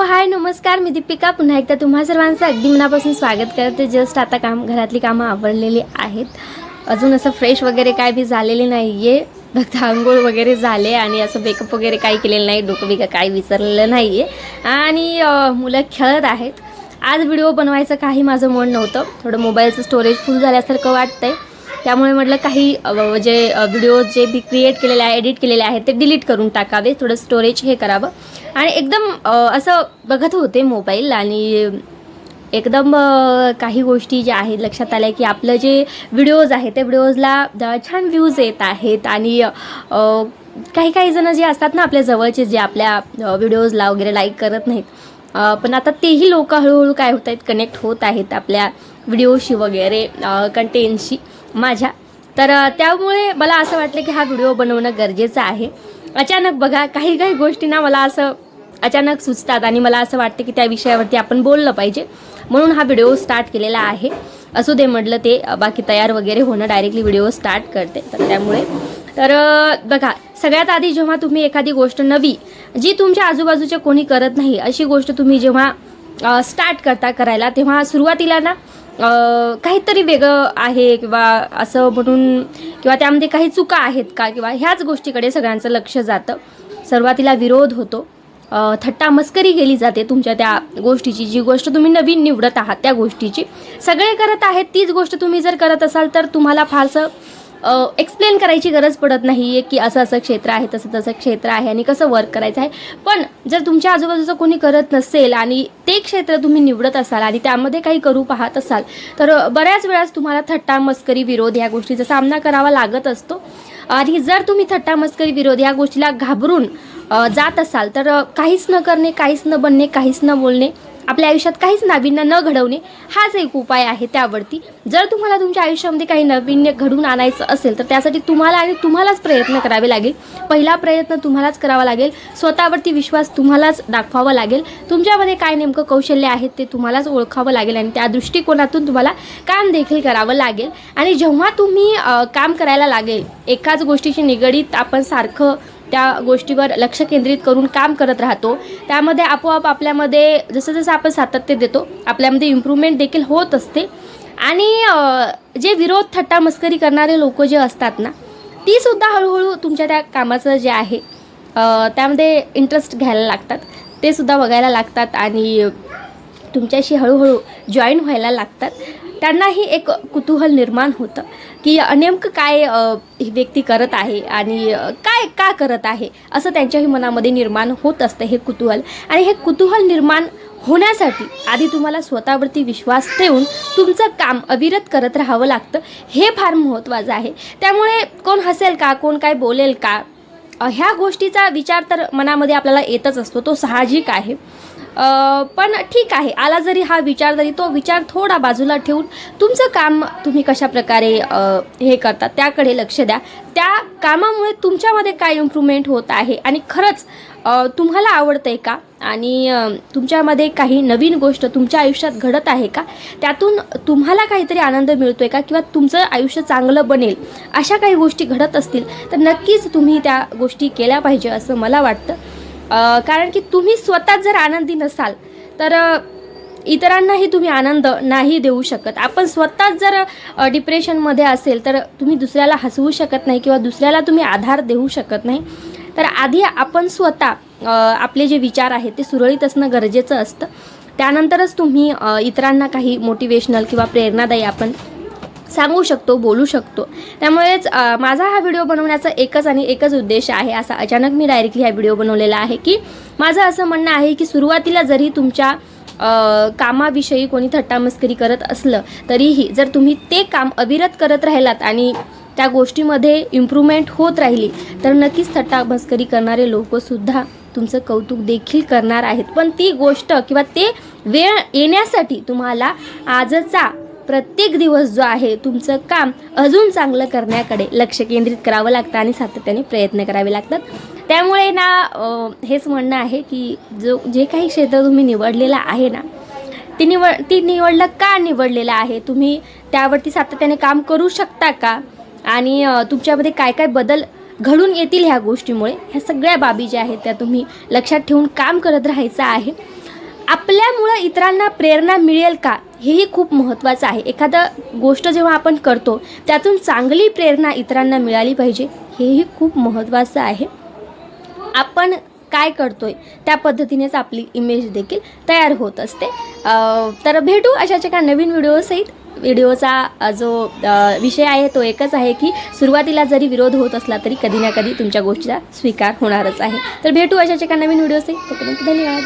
हाय नमस्कार, मी दीपिका पुन्हा एकदा तुम्हा सर्वांचं अगदी मनापासून स्वागत करते। जस्ट आता घरातली कामं आवरलेली आहेत, अजून असं फ्रेश वगैरे काय भी झालेले नाही आहे, फक्त आंघोळ वगैरे झाले आणि असं मेकअप वगैरे काही केलेलं नाही, डोकं बिकं काही विसरलेलं नाही आहे आणि मुलं खेळत आहेत। आज व्हिडिओ बनवायचं काही माझं मन नव्हतं, थोडं मोबाईलचं स्टोरेज फुल झाल्यासारखं वाटतंय, त्यामुळे म्हटलं काही जे व्हिडिओज जे मी क्रिएट केलेले आहे, एडिट केलेले आहेत ते डिलीट करून टाकावे, थोडं स्टोरेज हे करावं। आणि एकदम असं बघत होते मोबाईल आणि एकदम काही गोष्टी ज्या आहेत लक्षात आल्या की आपलं जे व्हिडिओज आहे ते व्हिडिओजला छान व्ह्यूज येत आहेत आणि काही जण जे असतात ना आपल्या जवळचे, जे आपल्या व्हिडिओजला वगैरे लाईक करत नाहीत, पण आता तेही लोक हळूहळू काय होत आहेत, कनेक्ट होत आहेत आपल्या व्हिडिओशी वगैरे कंटेंटशी माझ्या। तर त्यामुळे मला असं वाटलं की हा व्हिडिओ बनवणं गरजेचं आहे। अचानक बघा काही गोष्टी ना मला असं अचानक सुचतात आणि मला असं वाटतं की त्या विषयावरती आपण बोललं पाहिजे, म्हणून हा व्हिडिओ स्टार्ट केलेला आहे। असू दे म्हटलं, ते बाकी तयार वगैरे होणं, डायरेक्टली व्हिडिओ स्टार्ट करते। तर त्यामुळे बघा, सगळ्यात आधी जेव्हा तुम्ही एखादी गोष्ट नवी जी तुमच्या आजूबाजूचे कोणी करत नाही अशी गोष्ट तुम्ही जेव्हा स्टार्ट करता करायला, तेव्हा सुरुवातीला ना काहीतरी वेगळं आहे किंवा असं म्हणून, किंवा त्यामध्ये काही चुका आहेत का, किंवा ह्याच गोष्टीकडे सगळ्यांचं लक्ष जातं। सुरुवातीला विरोध होतो, थट्टा मस्करी केली जाते तुमच्या त्या गोष्टीची, जी गोष्ट तुम्ही नवीन निवडत आहात त्या गोष्टीची। सगळे करत आहेत तीच गोष्ट तुम्ही जर करत असाल तर तुम्हाला फारसं एक्सप्लेन करायची गरज पडत नाही आहे की असं असं क्षेत्र आहे, तसं क्षेत्र आहे आणि कसं वर्क करायचं आहे। पण जर तुमच्या आजूबाजूचं कोणी करत नसेल आणि ते क्षेत्र तुम्ही निवडत असाल आणि त्यामध्ये काही करू पाहत असाल तर बऱ्याच वेळास तुम्हाला थट्टा मस्करी विरोध ह्या गोष्टीचा सामना करावा लागत असतो। आणि जर तुम्ही थट्टा मस्करी विरोध ह्या गोष्टीला घाबरून जात असाल तर काहीच न करणे, काहीच न बनणे, काहीच न बोलणे, आपल्या आयुष्यात काहीच नाविन्य न घडवणे हाच एक उपाय आहे त्यावरती। जर तुम्हाला तुमच्या आयुष्यामध्ये काही नाविन्य घडवून आणायचं असेल तर त्यासाठी तुम्हालाच प्रयत्न करावे लागेल। पहिला प्रयत्न तुम्हालाच करावा लागेल, स्वतःवरती विश्वास तुम्हालाच दाखवावा लागेल, तुमच्यामध्ये काय नेमकं कौशल्य आहेत ते तुम्हालाच ओळखावं लागेल आणि त्या दृष्टिकोनातून तुम्हाला काम देखील करावं लागेल। आणि जेव्हा तुम्ही काम करायला लागेल, एकाच गोष्टीशी निगडीत आपण सारखं त्या गोष्टीवर लक्ष केंद्रित करून काम करत राहतो, त्यामध्ये आपोआप आपल्यामध्ये जसं आपण सातत्य देतो आपल्यामध्ये इम्प्रूव्हमेंट देखील होत असते। आणि जे विरोध थट्टा मस्करी करणारे लोक जे असतात ना, ती सुद्धा हळूहळू तुमच्या त्या कामाचं जे आहे त्यामध्ये इंटरेस्ट घ्यायला लागतात, ते सुद्धा बघायला लागतात आणि तुमच्याशी हळूहळू जॉईन व्हायला लागतात। त्यांनाही एक कुतूहल निर्माण होतं की नेमकं काय ही व्यक्ती करत आहे आणि काय का करत आहे, असं त्यांच्याही मनामध्ये निर्माण होत असतं हे कुतूहल। आणि हे कुतूहल निर्माण होण्यासाठी आधी तुम्हाला स्वतःवरती विश्वास ठेवून तुमचं काम अविरत करत राहावं लागतं, हे फार महत्त्वाचं आहे। त्यामुळे कोण हसेल का, कोण काय बोलेल का, ह्या गोष्टीचा विचार तर मनामध्ये आपल्याला येतच असतो, तो साहजिक आहे। पण ठीक आहे, आला जरी हा विचार, तरी तो विचार थोडा बाजूला ठेवून तुमचं काम तुम्ही कशा प्रकारे हे करतात त्याकडे लक्ष द्या। त्या कामामुळे तुमच्यामध्ये काय इम्प्रूव्हमेंट होत आहे आणि खरंच तुम्हाला आवडतं आहे का, आणि तुमच्यामध्ये काही नवीन गोष्ट तुमच्या आयुष्यात घडत आहे का, त्यातून तुम्हाला काहीतरी आनंद मिळतो आहे का, किंवा तुमचं आयुष्य चांगलं बनेल अशा काही गोष्टी घडत असतील तर नक्कीच तुम्ही त्या गोष्टी केल्या पाहिजे असं मला वाटतं। कारण की तुम्ही स्वतः जर आनंदी नसाल तर इतरांनाही तुम्ही आनंद नाही देऊ शकत। आपण स्वतःच जर डिप्रेशनमध्ये असेल तर तुम्ही दुसऱ्याला हसवू शकत नाही किंवा दुसऱ्याला तुम्ही आधार देऊ शकत नाही। तर आधी आपण स्वतः आपले जे विचार आहेत ते सुरळीत असणं गरजेचं असतं, त्यानंतरच तुम्ही इतरांना काही मोटिवेशनल किंवा प्रेरणादायी आपण सांगू शकतो, बोलू शकतो। त्यामुळेच माझा हा व्हिडिओ बनवण्याचा एकच उद्देश आहे। असा अचानक मी डायरेक्टली हा व्हिडिओ बनवलेला आहे की माझं असं म्हणणं आहे की सुरुवातीला जरी तुमच्या कामाविषयी कोणी थट्टामस्करी करत असलं तरीही जर तुम्ही ते काम अविरत करत राहिलात आणि त्या गोष्टीमध्ये इम्प्रूव्हमेंट होत राहिली तर नक्कीच थट्टामस्करी करणारे लोकसुद्धा तुमचं कौतुक देखील करणार आहेत। पण ती गोष्ट किंवा ते वेळ येण्यासाठी तुम्हाला आजचा प्रत्येक दिवस जो आहे तुमचं काम अजून चांगलं करण्याकडे लक्ष केंद्रित करावं लागतं आणि सातत्याने प्रयत्न करावे लागतात। त्यामुळे ना हेच म्हणणं आहे की जे काही क्षेत्र तुम्ही निवडलेलं आहे ना, ती निवडलं का निवडलेलं आहे, तुम्ही त्यावरती सातत्याने काम करू शकता का, आणि तुमच्यामध्ये काय काय बदल घडून येतील ह्या गोष्टीमुळे, ह्या सगळ्या बाबी ज्या आहेत त्या तुम्ही लक्षात ठेवून काम करत राहायचं आहे। आपल्यामुळं इतरांना प्रेरणा मिळेल का, हेही खूप महत्त्वाचं आहे. एखादं गोष्ट जेव्हा आपण करतो त्यातून चांगली प्रेरणा इतरांना मिळाली पाहिजे, हेही खूप महत्त्वाचं आहे. आपण काय करतोय त्या पद्धतीनेच आपली इमेज देखील तयार होत असते. तर भेटू अशाच एका नवीन व्हिडिओसहित. व्हिडिओचा जो विषय आहे तो एकच आहे की सुरुवातीला जरी विरोध होत असला तरी कधी ना कधी तुमच्या गोष्टीचा स्वीकार होणारच आहे. तर भेटू अशाच एका नवीन व्हिडिओसहित. तोपर्यंत धन्यवाद.